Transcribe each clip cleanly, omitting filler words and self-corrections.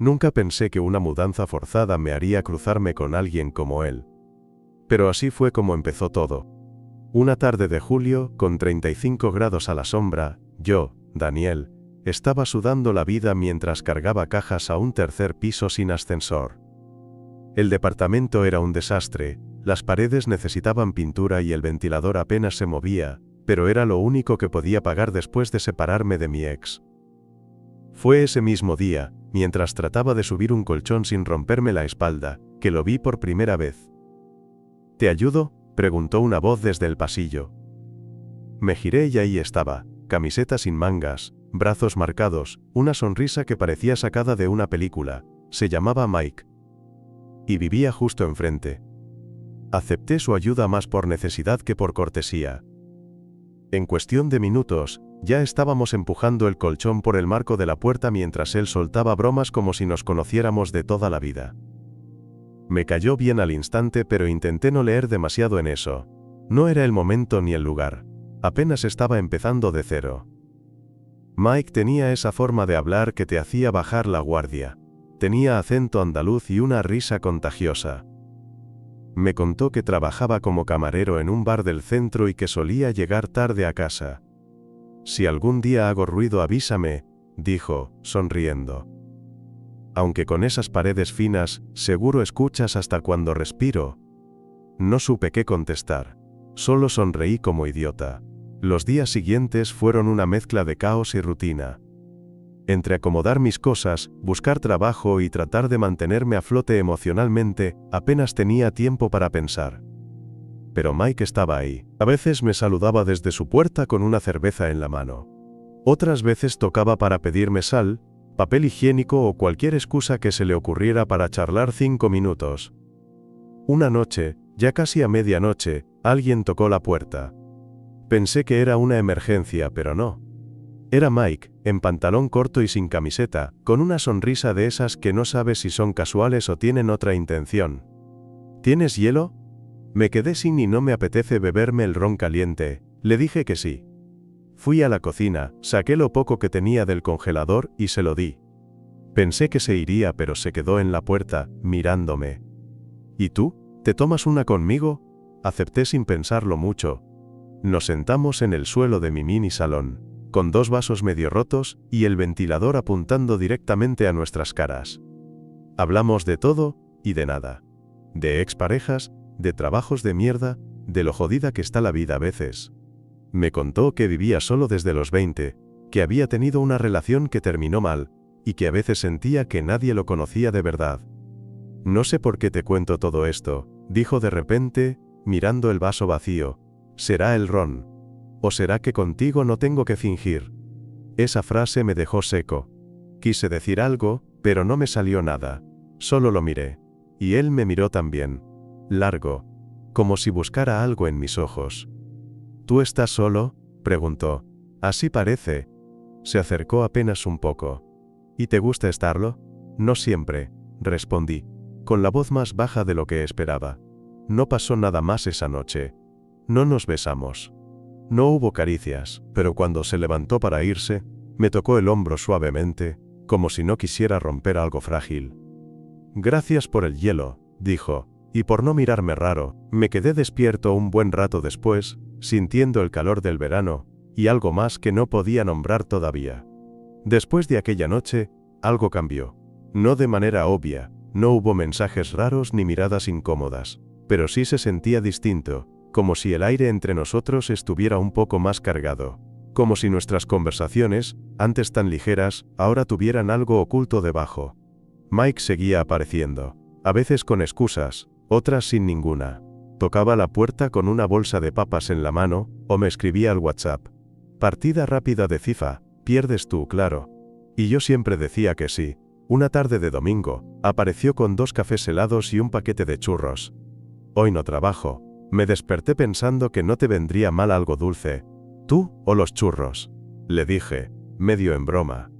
Nunca pensé que una mudanza forzada me haría cruzarme con alguien como él. Pero así fue como empezó todo. Una tarde de julio, con 35 grados a la sombra, yo, Daniel, estaba sudando la vida mientras cargaba cajas a un tercer piso sin ascensor. El departamento era un desastre, las paredes necesitaban pintura y el ventilador apenas se movía, pero era lo único que podía pagar después de separarme de mi ex. Fue ese mismo día, mientras trataba de subir un colchón sin romperme la espalda, que lo vi por primera vez. ¿Te ayudo?, preguntó una voz desde el pasillo. Me giré y ahí estaba, camiseta sin mangas, brazos marcados, una sonrisa que parecía sacada de una película. Se llamaba Mike. Y vivía justo enfrente. Acepté su ayuda más por necesidad que por cortesía. En cuestión de minutos, ya estábamos empujando el colchón por el marco de la puerta mientras él soltaba bromas como si nos conociéramos de toda la vida. Me cayó bien al instante, pero intenté no leer demasiado en eso. No era el momento ni el lugar. Apenas estaba empezando de cero. Mike tenía esa forma de hablar que te hacía bajar la guardia. Tenía acento andaluz y una risa contagiosa. Me contó que trabajaba como camarero en un bar del centro y que solía llegar tarde a casa. Si algún día hago ruido avísame, dijo, sonriendo. Aunque con esas paredes finas, seguro escuchas hasta cuando respiro. No supe qué contestar. Solo sonreí como idiota. Los días siguientes fueron una mezcla de caos y rutina. Entre acomodar mis cosas, buscar trabajo y tratar de mantenerme a flote emocionalmente, apenas tenía tiempo para pensar. Pero Mike estaba ahí. A veces me saludaba desde su puerta con una cerveza en la mano. Otras veces tocaba para pedirme sal, papel higiénico o cualquier excusa que se le ocurriera para charlar 5 minutos. Una noche, ya casi a medianoche, alguien tocó la puerta. Pensé que era una emergencia, pero no. Era Mike, en pantalón corto y sin camiseta, con una sonrisa de esas que no sabes si son casuales o tienen otra intención. ¿Tienes hielo? Me quedé sin y no me apetece beberme el ron caliente. Le dije que sí. Fui a la cocina, saqué lo poco que tenía del congelador y se lo di. Pensé que se iría, pero se quedó en la puerta, mirándome. ¿Y tú? ¿Te tomas una conmigo? Acepté sin pensarlo mucho. Nos sentamos en el suelo de mi mini salón, con 2 vasos medio rotos y el ventilador apuntando directamente a nuestras caras. Hablamos de todo y de nada. De exparejas, de trabajos de mierda, de lo jodida que está la vida a veces. Me contó que vivía solo desde los 20, que había tenido una relación que terminó mal, y que a veces sentía que nadie lo conocía de verdad. No sé por qué te cuento todo esto, dijo de repente, mirando el vaso vacío. ¿Será el ron? ¿O será que contigo no tengo que fingir? Esa frase me dejó seco. Quise decir algo, pero no me salió nada. Solo lo miré. Y él me miró también. Largo. Como si buscara algo en mis ojos. ¿Tú estás solo?, preguntó. Así parece. Se acercó apenas un poco. ¿Y te gusta estarlo? No siempre, respondí, con la voz más baja de lo que esperaba. No pasó nada más esa noche. No nos besamos. No hubo caricias, pero cuando se levantó para irse, me tocó el hombro suavemente, como si no quisiera romper algo frágil. Gracias por el hielo, dijo, y por no mirarme raro. Me quedé despierto un buen rato después, sintiendo el calor del verano, y algo más que no podía nombrar todavía. Después de aquella noche, algo cambió. No de manera obvia, no hubo mensajes raros ni miradas incómodas, pero sí se sentía distinto, como si el aire entre nosotros estuviera un poco más cargado. Como si nuestras conversaciones, antes tan ligeras, ahora tuvieran algo oculto debajo. Mike seguía apareciendo, a veces con excusas, otras sin ninguna. Tocaba la puerta con una bolsa de papas en la mano, o me escribía al WhatsApp. Partida rápida de FIFA, pierdes tú, claro. Y yo siempre decía que sí. Una tarde de domingo, apareció con 2 cafés helados y un paquete de churros. Hoy no trabajo. Me desperté pensando que no te vendría mal algo dulce. ¿Tú o los churros?, le dije, medio en broma.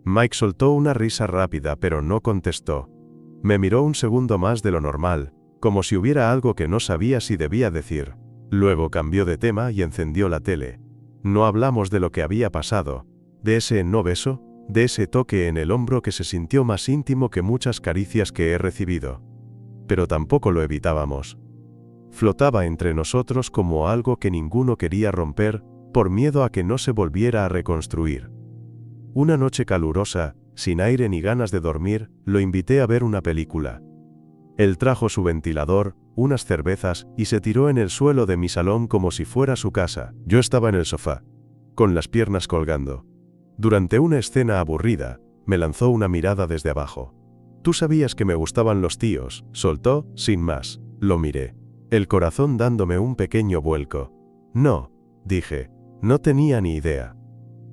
Mike soltó una risa rápida pero no contestó. Me miró un segundo más de lo normal, como si hubiera algo que no sabía si debía decir. Luego cambió de tema y encendió la tele. No hablamos de lo que había pasado, de ese no beso, de ese toque en el hombro que se sintió más íntimo que muchas caricias que he recibido. Pero tampoco lo evitábamos. Flotaba entre nosotros como algo que ninguno quería romper, por miedo a que no se volviera a reconstruir. Una noche calurosa, sin aire ni ganas de dormir, lo invité a ver una película. Él trajo su ventilador, unas cervezas, y se tiró en el suelo de mi salón como si fuera su casa. Yo estaba en el sofá, con las piernas colgando. Durante una escena aburrida, me lanzó una mirada desde abajo. «Tú sabías que me gustaban los tíos», soltó, sin más. Lo miré, el corazón dándome un pequeño vuelco. «No», dije, «no tenía ni idea».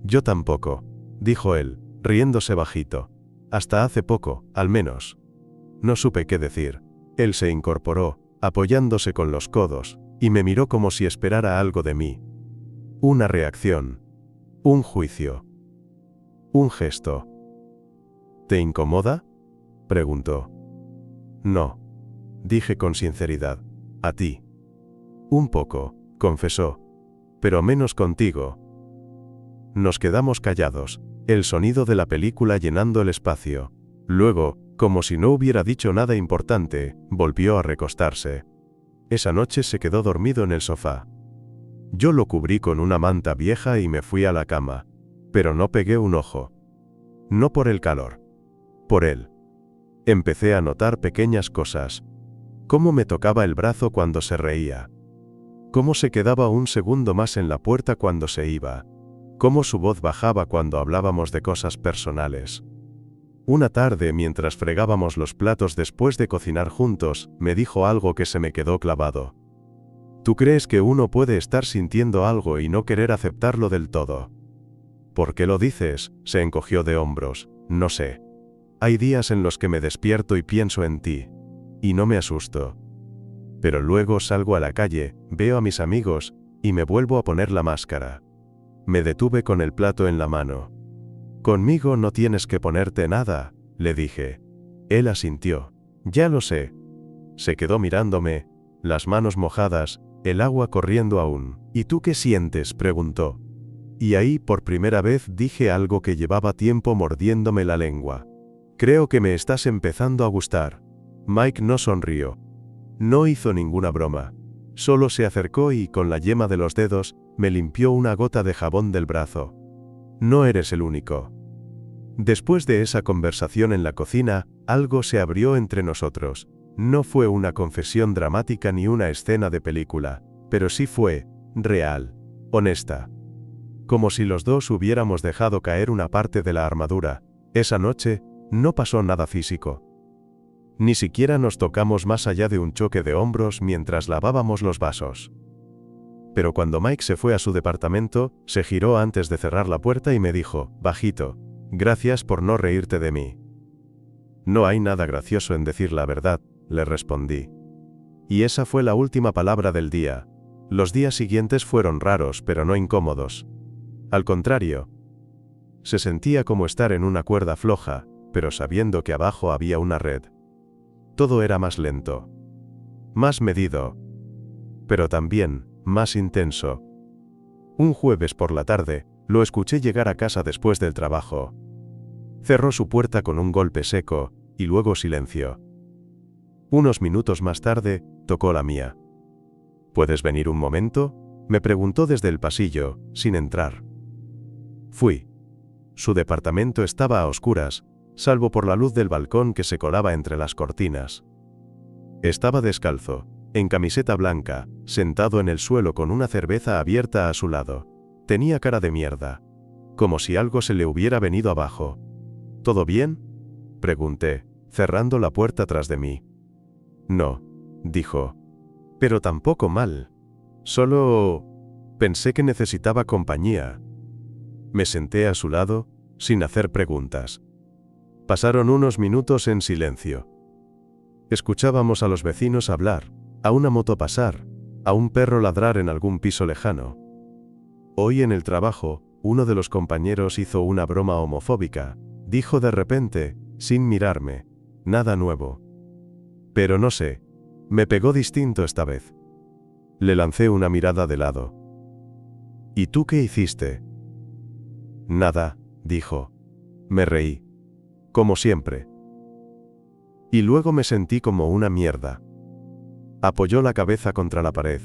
«Yo tampoco», dijo él, riéndose bajito. «Hasta hace poco, al menos». No supe qué decir. Él se incorporó, apoyándose con los codos, y me miró como si esperara algo de mí. Una reacción. Un juicio. Un gesto. «¿Te incomoda?», preguntó. «No», dije con sinceridad. «A ti». «Un poco», confesó. «Pero menos contigo». Nos quedamos callados, el sonido de la película llenando el espacio. Luego, como si no hubiera dicho nada importante, volvió a recostarse. Esa noche se quedó dormido en el sofá. Yo lo cubrí con una manta vieja y me fui a la cama. Pero no pegué un ojo. No por el calor. Por él. Empecé a notar pequeñas cosas. Cómo me tocaba el brazo cuando se reía. Cómo se quedaba un segundo más en la puerta cuando se iba. Cómo su voz bajaba cuando hablábamos de cosas personales. Una tarde, mientras fregábamos los platos después de cocinar juntos, me dijo algo que se me quedó clavado. «¿Tú crees que uno puede estar sintiendo algo y no querer aceptarlo del todo?» «¿Por qué lo dices?», se encogió de hombros. «No sé. Hay días en los que me despierto y pienso en ti. Y no me asusto. Pero luego salgo a la calle, veo a mis amigos, y me vuelvo a poner la máscara». Me detuve con el plato en la mano. «Conmigo no tienes que ponerte nada», le dije. Él asintió. «Ya lo sé». Se quedó mirándome, las manos mojadas, el agua corriendo aún. «¿Y tú qué sientes?», preguntó. Y ahí por primera vez dije algo que llevaba tiempo mordiéndome la lengua. «Creo que me estás empezando a gustar». Mike no sonrió. No hizo ninguna broma. Solo se acercó y, con la yema de los dedos, me limpió una gota de jabón del brazo. «No eres el único». Después de esa conversación en la cocina, algo se abrió entre nosotros. No fue una confesión dramática ni una escena de película, pero sí fue real, honesta. Como si los dos hubiéramos dejado caer una parte de la armadura. Esa noche, no pasó nada físico. Ni siquiera nos tocamos más allá de un choque de hombros mientras lavábamos los vasos. Pero cuando Mike se fue a su departamento, se giró antes de cerrar la puerta y me dijo, bajito, «Gracias por no reírte de mí». «No hay nada gracioso en decir la verdad», le respondí. Y esa fue la última palabra del día. Los días siguientes fueron raros pero no incómodos. Al contrario. Se sentía como estar en una cuerda floja, pero sabiendo que abajo había una red. Todo era más lento. Más medido. Pero también, más intenso. Un jueves por la tarde, lo escuché llegar a casa después del trabajo. Cerró su puerta con un golpe seco, y luego silencio. Unos minutos más tarde, tocó la mía. «¿Puedes venir un momento?», me preguntó desde el pasillo, sin entrar. Fui. Su departamento estaba a oscuras, salvo por la luz del balcón que se colaba entre las cortinas. Estaba descalzo, en camiseta blanca, sentado en el suelo con una cerveza abierta a su lado. Tenía cara de mierda. Como si algo se le hubiera venido abajo. «¿Todo bien?», pregunté, cerrando la puerta tras de mí. «No», dijo. «Pero tampoco mal. Solo pensé que necesitaba compañía». Me senté a su lado, sin hacer preguntas. Pasaron unos minutos en silencio. Escuchábamos a los vecinos hablar, a una moto pasar, a un perro ladrar en algún piso lejano. Hoy en el trabajo, uno de los compañeros hizo una broma homofóbica, dijo de repente, sin mirarme, nada nuevo. Pero no sé, me pegó distinto esta vez. Le lancé una mirada de lado. «¿Y tú qué hiciste?». «Nada», dijo. Me reí. Como siempre. Y luego me sentí como una mierda. Apoyó la cabeza contra la pared.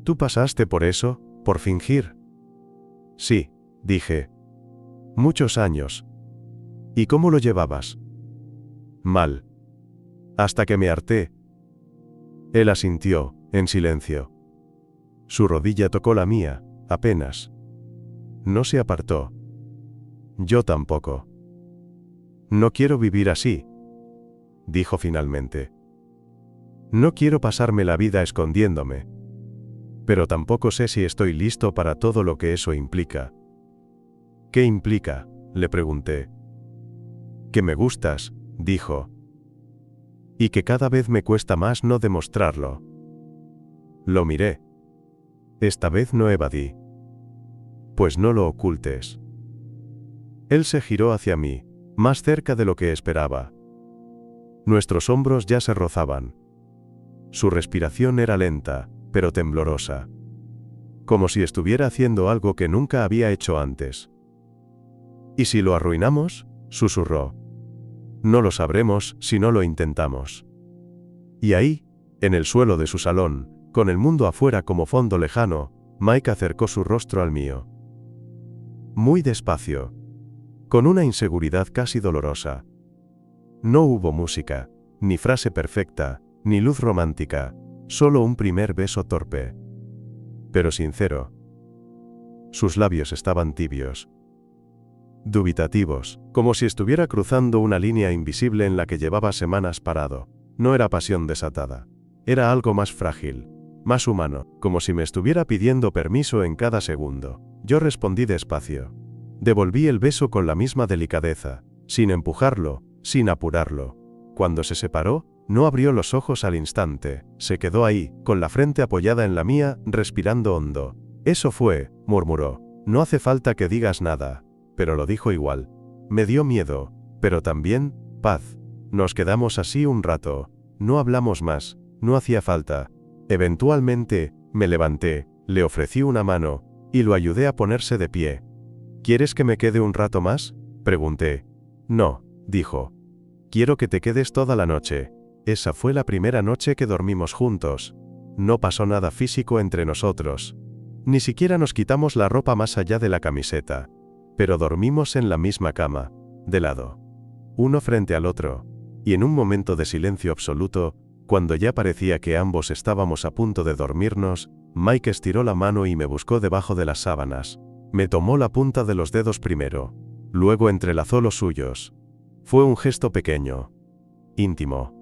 ¿Tú pasaste por eso, por fingir? Sí, dije. Muchos años. ¿Y cómo lo llevabas? Mal. Hasta que me harté. Él asintió, en silencio. Su rodilla tocó la mía, apenas. No se apartó. Yo tampoco. No quiero vivir así, dijo finalmente. No quiero pasarme la vida escondiéndome. Pero tampoco sé si estoy listo para todo lo que eso implica. ¿Qué implica?, le pregunté. Que me gustas, dijo. Y que cada vez me cuesta más no demostrarlo. Lo miré. Esta vez no evadí. Pues no lo ocultes. Él se giró hacia mí, más cerca de lo que esperaba. Nuestros hombros ya se rozaban. Su respiración era lenta, pero temblorosa. Como si estuviera haciendo algo que nunca había hecho antes. ¿Y si lo arruinamos?, susurró. No lo sabremos si no lo intentamos. Y ahí, en el suelo de su salón, con el mundo afuera como fondo lejano, Mike acercó su rostro al mío. Muy despacio. Con una inseguridad casi dolorosa. No hubo música, ni frase perfecta, ni luz romántica, solo un primer beso torpe. Pero sincero. Sus labios estaban tibios. Dubitativos, como si estuviera cruzando una línea invisible en la que llevaba semanas parado. No era pasión desatada. Era algo más frágil, más humano, como si me estuviera pidiendo permiso en cada segundo. Yo respondí despacio. Devolví el beso con la misma delicadeza, sin empujarlo, sin apurarlo. Cuando se separó, no abrió los ojos al instante, se quedó ahí, con la frente apoyada en la mía, respirando hondo. Eso fue, murmuró. No hace falta que digas nada. Pero lo dijo igual. Me dio miedo, pero también, paz. Nos quedamos así un rato. No hablamos más, no hacía falta. Eventualmente, me levanté, le ofrecí una mano, y lo ayudé a ponerse de pie. ¿Quieres que me quede un rato más?, pregunté. No, dijo. Quiero que te quedes toda la noche. Esa fue la primera noche que dormimos juntos. No pasó nada físico entre nosotros. Ni siquiera nos quitamos la ropa más allá de la camiseta. Pero dormimos en la misma cama, de lado. Uno frente al otro. Y en un momento de silencio absoluto, cuando ya parecía que ambos estábamos a punto de dormirnos, Mike estiró la mano y me buscó debajo de las sábanas. Me tomó la punta de los dedos primero. Luego entrelazó los suyos. Fue un gesto pequeño. Íntimo.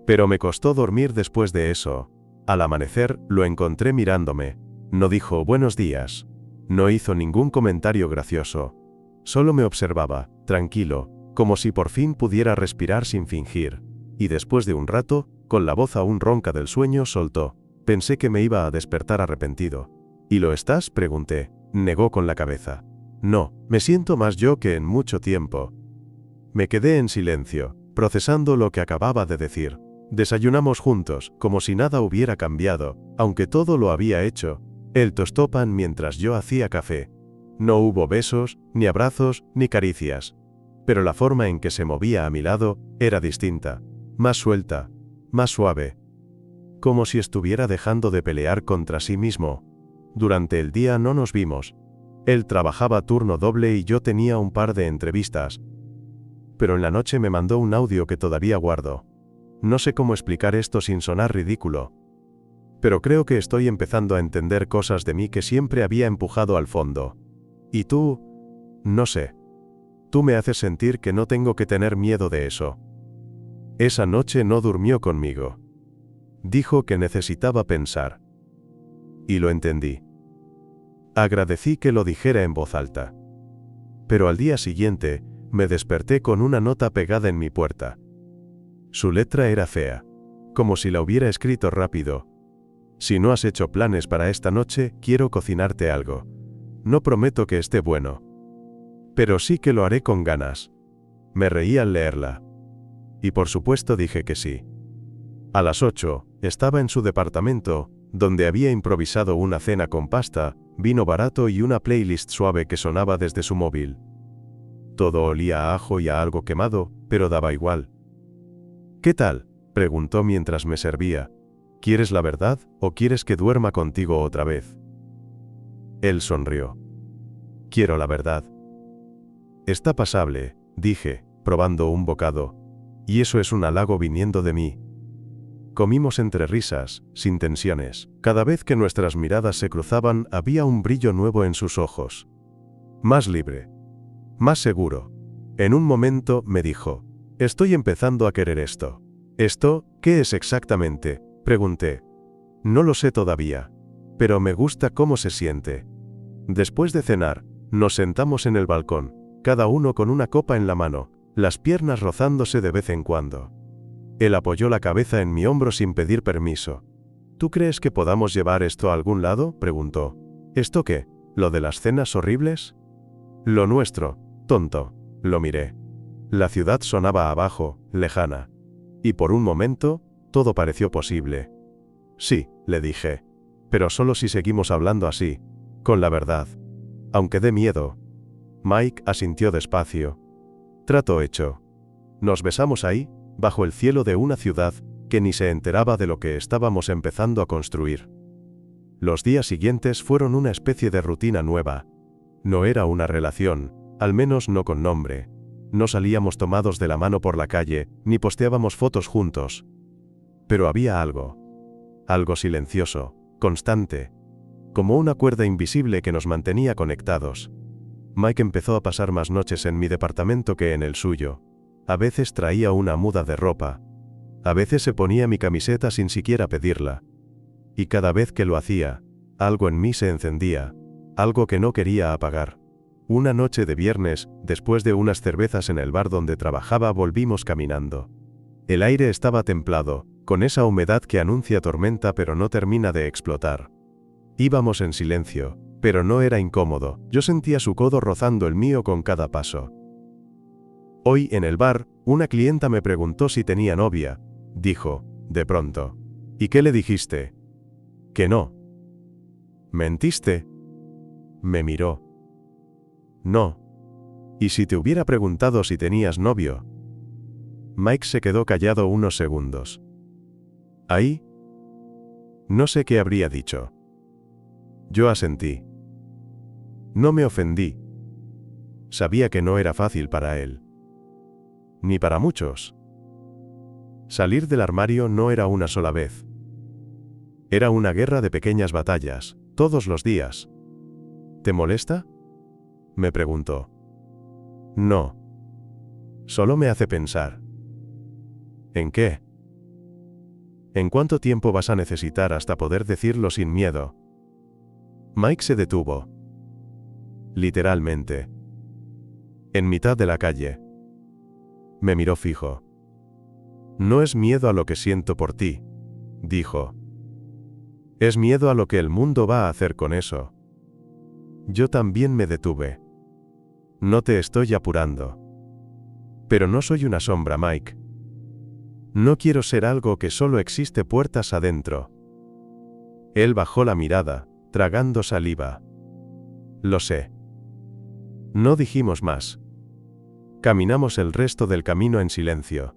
Pero me costó dormir después de eso. Al amanecer, lo encontré mirándome. No dijo buenos días. No hizo ningún comentario gracioso. Solo me observaba, tranquilo, como si por fin pudiera respirar sin fingir. Y después de un rato, con la voz aún ronca del sueño, soltó. Pensé que me iba a despertar arrepentido. ¿Y lo estás?, pregunté. Negó con la cabeza. No, me siento más yo que en mucho tiempo. Me quedé en silencio, procesando lo que acababa de decir. Desayunamos juntos, como si nada hubiera cambiado, aunque todo lo había hecho. Él tostó pan mientras yo hacía café. No hubo besos, ni abrazos, ni caricias. Pero la forma en que se movía a mi lado era distinta, más suelta, más suave. Como si estuviera dejando de pelear contra sí mismo. Durante el día no nos vimos. Él trabajaba turno doble y yo tenía un par de entrevistas. Pero en la noche me mandó un audio que todavía guardo. No sé cómo explicar esto sin sonar ridículo. Pero creo que estoy empezando a entender cosas de mí que siempre había empujado al fondo. Y tú, no sé. Tú me haces sentir que no tengo que tener miedo de eso. Esa noche no durmió conmigo. Dijo que necesitaba pensar. Y lo entendí. Agradecí que lo dijera en voz alta. Pero al día siguiente, me desperté con una nota pegada en mi puerta. Su letra era fea. Como si la hubiera escrito rápido. Si no has hecho planes para esta noche, quiero cocinarte algo. No prometo que esté bueno. Pero sí que lo haré con ganas. Me reí al leerla. Y por supuesto dije que sí. A las 8, estaba en su departamento, donde había improvisado una cena con pasta, vino barato y una playlist suave que sonaba desde su móvil. Todo olía a ajo y a algo quemado, pero daba igual. ¿Qué tal?, preguntó mientras me servía. ¿Quieres la verdad, o quieres que duerma contigo otra vez? Él sonrió. Quiero la verdad. Está pasable, dije, probando un bocado. Y eso es un halago viniendo de mí. Comimos entre risas, sin tensiones. Cada vez que nuestras miradas se cruzaban había un brillo nuevo en sus ojos. Más libre. Más seguro. En un momento me dijo, estoy empezando a querer esto. ¿Esto, qué es exactamente?, pregunté. No lo sé todavía. Pero me gusta cómo se siente. Después de cenar, nos sentamos en el balcón, cada uno con una copa en la mano, las piernas rozándose de vez en cuando. Él apoyó la cabeza en mi hombro sin pedir permiso. ¿Tú crees que podamos llevar esto a algún lado?, preguntó. ¿Esto qué? ¿Lo de las cenas horribles? Lo nuestro, tonto. Lo miré. La ciudad sonaba abajo, lejana. Y por un momento, todo pareció posible. Sí, le dije. Pero solo si seguimos hablando así, con la verdad. Aunque dé miedo. Mike asintió despacio. Trato hecho. Nos besamos ahí, bajo el cielo de una ciudad que ni se enteraba de lo que estábamos empezando a construir. Los días siguientes fueron una especie de rutina nueva. No era una relación, al menos no con nombre. No salíamos tomados de la mano por la calle, ni posteábamos fotos juntos. Pero había algo. Algo silencioso, constante. Como una cuerda invisible que nos mantenía conectados. Mike empezó a pasar más noches en mi departamento que en el suyo. A veces traía una muda de ropa. A veces se ponía mi camiseta sin siquiera pedirla. Y cada vez que lo hacía, algo en mí se encendía, algo que no quería apagar. Una noche de viernes, después de unas cervezas en el bar donde trabajaba, volvimos caminando. El aire estaba templado, con esa humedad que anuncia tormenta pero no termina de explotar. Íbamos en silencio, pero no era incómodo. Yo sentía su codo rozando el mío con cada paso. Hoy en el bar, una clienta me preguntó si tenía novia, dijo, de pronto. ¿Y qué le dijiste? Que no. ¿Mentiste? Me miró. No. ¿Y si te hubiera preguntado si tenías novio? Mike se quedó callado unos segundos. ¿Ahí? No sé qué habría dicho. Yo asentí. No me ofendí. Sabía que no era fácil para él. Ni para muchos. Salir del armario no era una sola vez. Era una guerra de pequeñas batallas, todos los días. ¿Te molesta?, me preguntó. No. Solo me hace pensar. ¿En qué? ¿En cuánto tiempo vas a necesitar hasta poder decirlo sin miedo? Mike se detuvo. Literalmente. En mitad de la calle. Me miró fijo. No es miedo a lo que siento por ti, dijo. Es miedo a lo que el mundo va a hacer con eso. Yo también me detuve. No te estoy apurando. Pero no soy una sombra, Mike. No quiero ser algo que solo existe puertas adentro. Él bajó la mirada, tragando saliva. Lo sé. No dijimos más. Caminamos el resto del camino en silencio.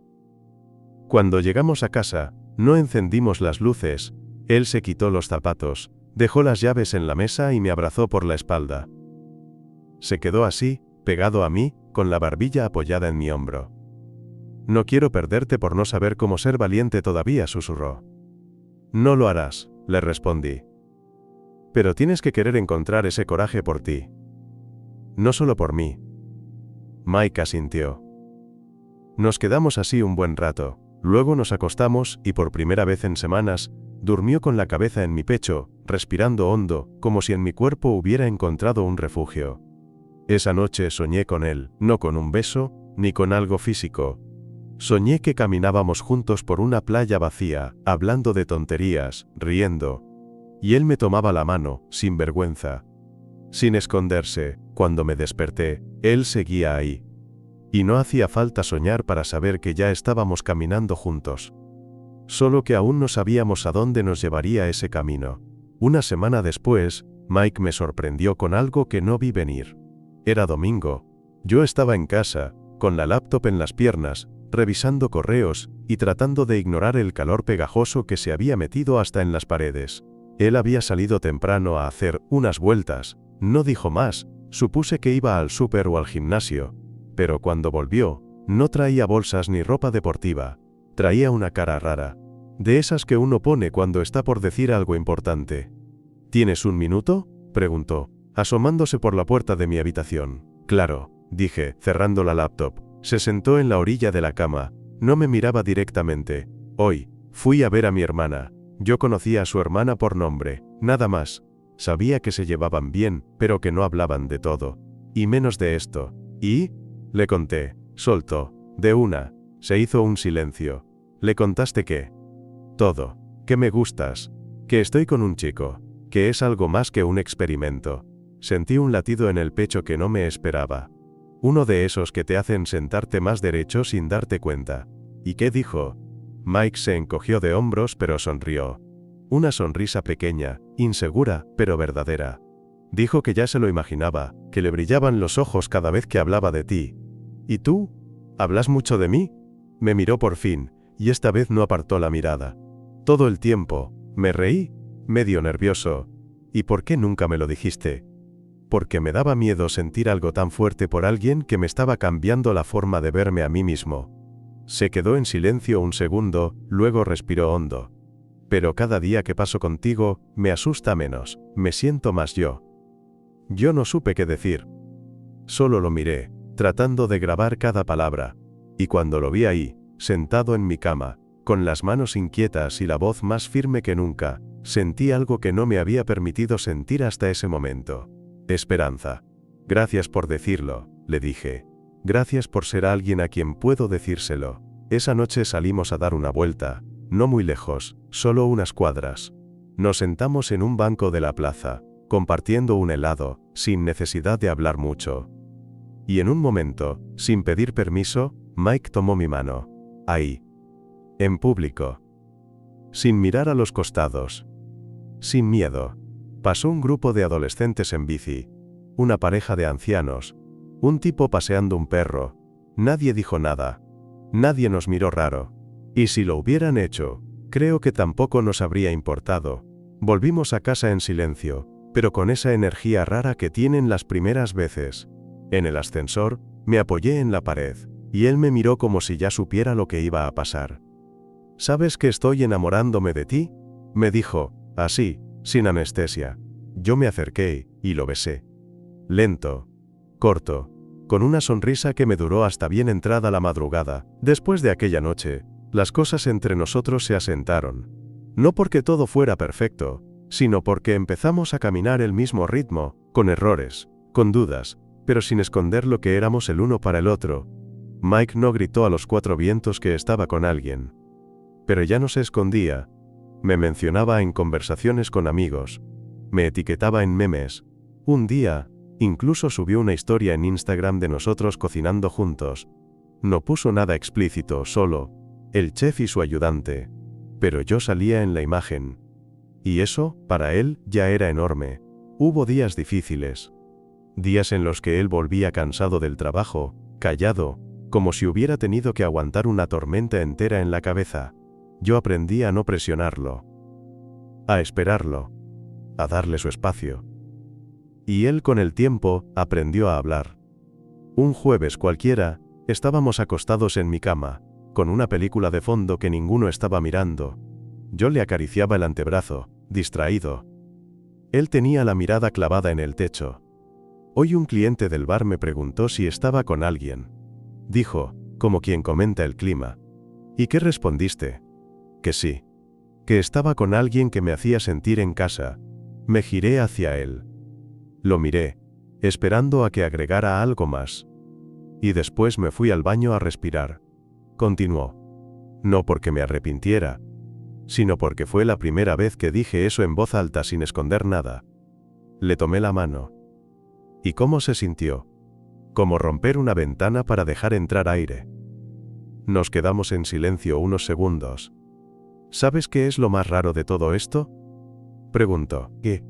Cuando llegamos a casa, no encendimos las luces. Él se quitó los zapatos, dejó las llaves en la mesa y me abrazó por la espalda. Se quedó así, pegado a mí, con la barbilla apoyada en mi hombro. No quiero perderte por no saber cómo ser valiente todavía, susurró. No lo harás, le respondí. Pero tienes que querer encontrar ese coraje por ti. No solo por mí. Mike asintió. Nos quedamos así un buen rato, luego nos acostamos y por primera vez en semanas, durmió con la cabeza en mi pecho, respirando hondo, como si en mi cuerpo hubiera encontrado un refugio. Esa noche soñé con él, no con un beso, ni con algo físico. Soñé que caminábamos juntos por una playa vacía, hablando de tonterías, riendo. Y él me tomaba la mano, sin vergüenza. Sin esconderse, cuando me desperté, él seguía ahí. Y no hacía falta soñar para saber que ya estábamos caminando juntos. Solo que aún no sabíamos a dónde nos llevaría ese camino. Una semana después, Mike me sorprendió con algo que no vi venir. Era domingo. Yo estaba en casa, con la laptop en las piernas, revisando correos, y tratando de ignorar el calor pegajoso que se había metido hasta en las paredes. Él había salido temprano a hacer unas vueltas, no dijo más, supuse que iba al súper o al gimnasio, pero cuando volvió, no traía bolsas ni ropa deportiva, traía una cara rara, de esas que uno pone cuando está por decir algo importante. ¿Tienes un minuto?, preguntó, asomándose por la puerta de mi habitación. Claro, dije, cerrando la laptop. Se sentó en la orilla de la cama, no me miraba directamente. Hoy, fui a ver a mi hermana. Yo conocía a su hermana por nombre, nada más. Sabía que se llevaban bien, pero que no hablaban de todo. Y menos de esto. ¿Y? Le conté. Soltó. De una. Se hizo un silencio. ¿Le contaste qué? Todo. Que me gustas. Que estoy con un chico. Que es algo más que un experimento. Sentí un latido en el pecho que no me esperaba. Uno de esos que te hacen sentarte más derecho sin darte cuenta. ¿Y qué dijo? Mike se encogió de hombros pero sonrió. Una sonrisa pequeña, insegura, pero verdadera. Dijo que ya se lo imaginaba, que le brillaban los ojos cada vez que hablaba de ti. ¿Y tú? ¿Hablas mucho de mí? Me miró por fin, y esta vez no apartó la mirada. Todo el tiempo, me reí, medio nervioso. ¿Y por qué nunca me lo dijiste? Porque me daba miedo sentir algo tan fuerte por alguien que me estaba cambiando la forma de verme a mí mismo. Se quedó en silencio un segundo, luego respiró hondo. Pero cada día que paso contigo, me asusta menos, me siento más yo. Yo no supe qué decir. Solo lo miré, tratando de grabar cada palabra. Y cuando lo vi ahí, sentado en mi cama, con las manos inquietas y la voz más firme que nunca, sentí algo que no me había permitido sentir hasta ese momento. Esperanza. Gracias por decirlo, le dije. Gracias por ser alguien a quien puedo decírselo. Esa noche salimos a dar una vuelta, no muy lejos, solo unas cuadras. Nos sentamos en un banco de la plaza, compartiendo un helado, sin necesidad de hablar mucho. Y en un momento, sin pedir permiso, Mike tomó mi mano. Ahí. En público. Sin mirar a los costados. Sin miedo. Pasó un grupo de adolescentes en bici. Una pareja de ancianos. Un tipo paseando un perro. Nadie dijo nada. Nadie nos miró raro. Y si lo hubieran hecho, creo que tampoco nos habría importado. Volvimos a casa en silencio, pero con esa energía rara que tienen las primeras veces. En el ascensor, me apoyé en la pared, y él me miró como si ya supiera lo que iba a pasar. ¿Sabes que estoy enamorándome de ti?, me dijo, así, sin anestesia. Yo me acerqué, y lo besé. Lento. Corto. Con una sonrisa que me duró hasta bien entrada la madrugada. Después de aquella noche, las cosas entre nosotros se asentaron. No porque todo fuera perfecto, sino porque empezamos a caminar el mismo ritmo, con errores, con dudas, pero sin esconder lo que éramos el uno para el otro. Mike no gritó a los cuatro vientos que estaba con alguien. Pero ya no se escondía. Me mencionaba en conversaciones con amigos. Me etiquetaba en memes. Un día, incluso subió una historia en Instagram de nosotros cocinando juntos. No puso nada explícito, solo el chef y su ayudante. Pero yo salía en la imagen. Y eso, para él, ya era enorme. Hubo días difíciles. Días en los que él volvía cansado del trabajo, callado, como si hubiera tenido que aguantar una tormenta entera en la cabeza. Yo aprendí a no presionarlo. A esperarlo. A darle su espacio. Y él con el tiempo, aprendió a hablar. Un jueves cualquiera, estábamos acostados en mi cama, con una película de fondo que ninguno estaba mirando. Yo le acariciaba el antebrazo, distraído. Él tenía la mirada clavada en el techo. Hoy un cliente del bar me preguntó si estaba con alguien. Dijo, como quien comenta el clima. ¿Y qué respondiste? Que sí. Que estaba con alguien que me hacía sentir en casa. Me giré hacia él. Lo miré, esperando a que agregara algo más. Y después me fui al baño a respirar. Continuó. No porque me arrepintiera, sino porque fue la primera vez que dije eso en voz alta sin esconder nada. Le tomé la mano. ¿Y cómo se sintió? Como romper una ventana para dejar entrar aire. Nos quedamos en silencio unos segundos. ¿Sabes qué es lo más raro de todo esto?, preguntó. ¿Qué?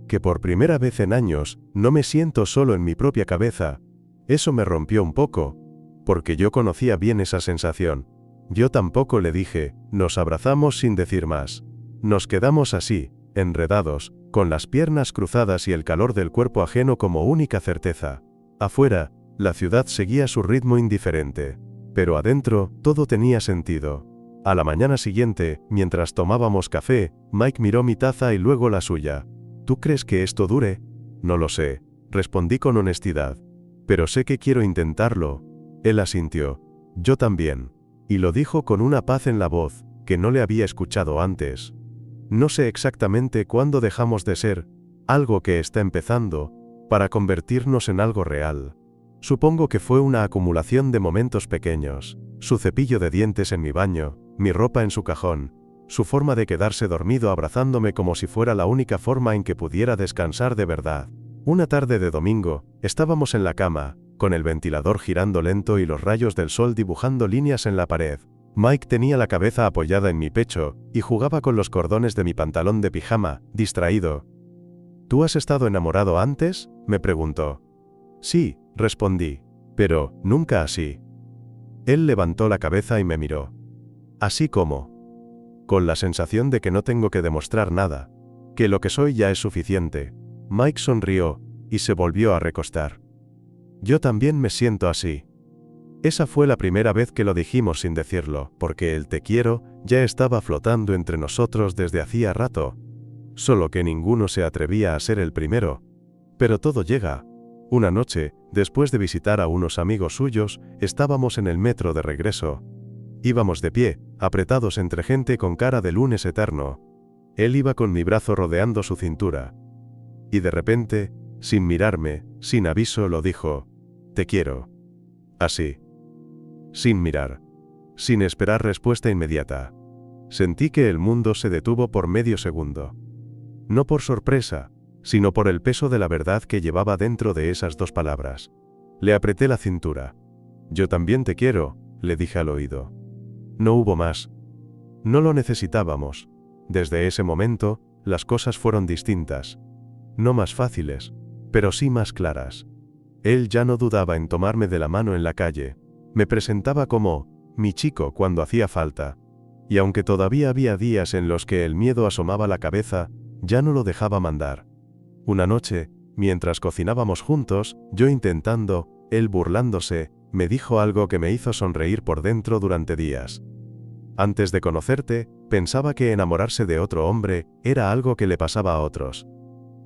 Que por primera vez en años, no me siento solo en mi propia cabeza. Eso me rompió un poco, porque yo conocía bien esa sensación. Yo tampoco le dije, nos abrazamos sin decir más. Nos quedamos así, enredados, con las piernas cruzadas y el calor del cuerpo ajeno como única certeza. Afuera, la ciudad seguía su ritmo indiferente. Pero adentro, todo tenía sentido. A la mañana siguiente, mientras tomábamos café, Mike miró mi taza y luego la suya. ¿Tú crees que esto dure? No lo sé, respondí con honestidad. Pero sé que quiero intentarlo. Él asintió. Yo también. Y lo dijo con una paz en la voz, que no le había escuchado antes. No sé exactamente cuándo dejamos de ser algo que está empezando, para convertirnos en algo real. Supongo que fue una acumulación de momentos pequeños, su cepillo de dientes en mi baño, mi ropa en su cajón, su forma de quedarse dormido abrazándome como si fuera la única forma en que pudiera descansar de verdad. Una tarde de domingo, estábamos en la cama, con el ventilador girando lento y los rayos del sol dibujando líneas en la pared. Mike tenía la cabeza apoyada en mi pecho, y jugaba con los cordones de mi pantalón de pijama, distraído. ¿Tú has estado enamorado antes?, me preguntó. Sí, respondí, pero nunca así. Él levantó la cabeza y me miró. ¿Así como? Con la sensación de que no tengo que demostrar nada, que lo que soy ya es suficiente. Mike sonrió, y se volvió a recostar. Yo también me siento así. Esa fue la primera vez que lo dijimos sin decirlo, porque el te quiero ya estaba flotando entre nosotros desde hacía rato. Solo que ninguno se atrevía a ser el primero. Pero todo llega. Una noche, después de visitar a unos amigos suyos, estábamos en el metro de regreso. Íbamos de pie, apretados entre gente con cara de lunes eterno. Él iba con mi brazo rodeando su cintura. Y de repente, sin mirarme, sin aviso, lo dijo: te quiero. Así. Sin mirar. Sin esperar respuesta inmediata. Sentí que el mundo se detuvo por medio segundo. No por sorpresa, sino por el peso de la verdad que llevaba dentro de esas dos palabras. Le apreté la cintura. Yo también te quiero, le dije al oído. No hubo más. No lo necesitábamos. Desde ese momento, las cosas fueron distintas. No más fáciles, pero sí más claras. Él ya no dudaba en tomarme de la mano en la calle. Me presentaba como mi chico cuando hacía falta. Y aunque todavía había días en los que el miedo asomaba la cabeza, ya no lo dejaba mandar. Una noche, mientras cocinábamos juntos, yo intentando, él burlándose, me dijo algo que me hizo sonreír por dentro durante días. Antes de conocerte, pensaba que enamorarse de otro hombre era algo que le pasaba a otros.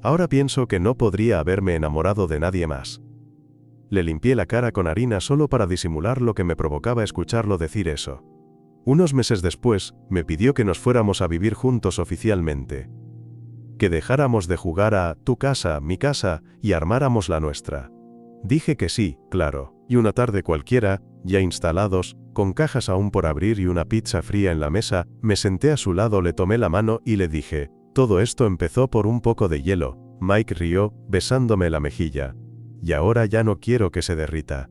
Ahora pienso que no podría haberme enamorado de nadie más. Le limpié la cara con harina solo para disimular lo que me provocaba escucharlo decir eso. Unos meses después, me pidió que nos fuéramos a vivir juntos oficialmente. Que dejáramos de jugar a tu casa, mi casa, y armáramos la nuestra. Dije que sí, claro, y una tarde cualquiera, ya instalados, con cajas aún por abrir y una pizza fría en la mesa, me senté a su lado, le tomé la mano y le dije: todo esto empezó por un poco de hielo. Mike rió, besándome la mejilla. Y ahora ya no quiero que se derrita.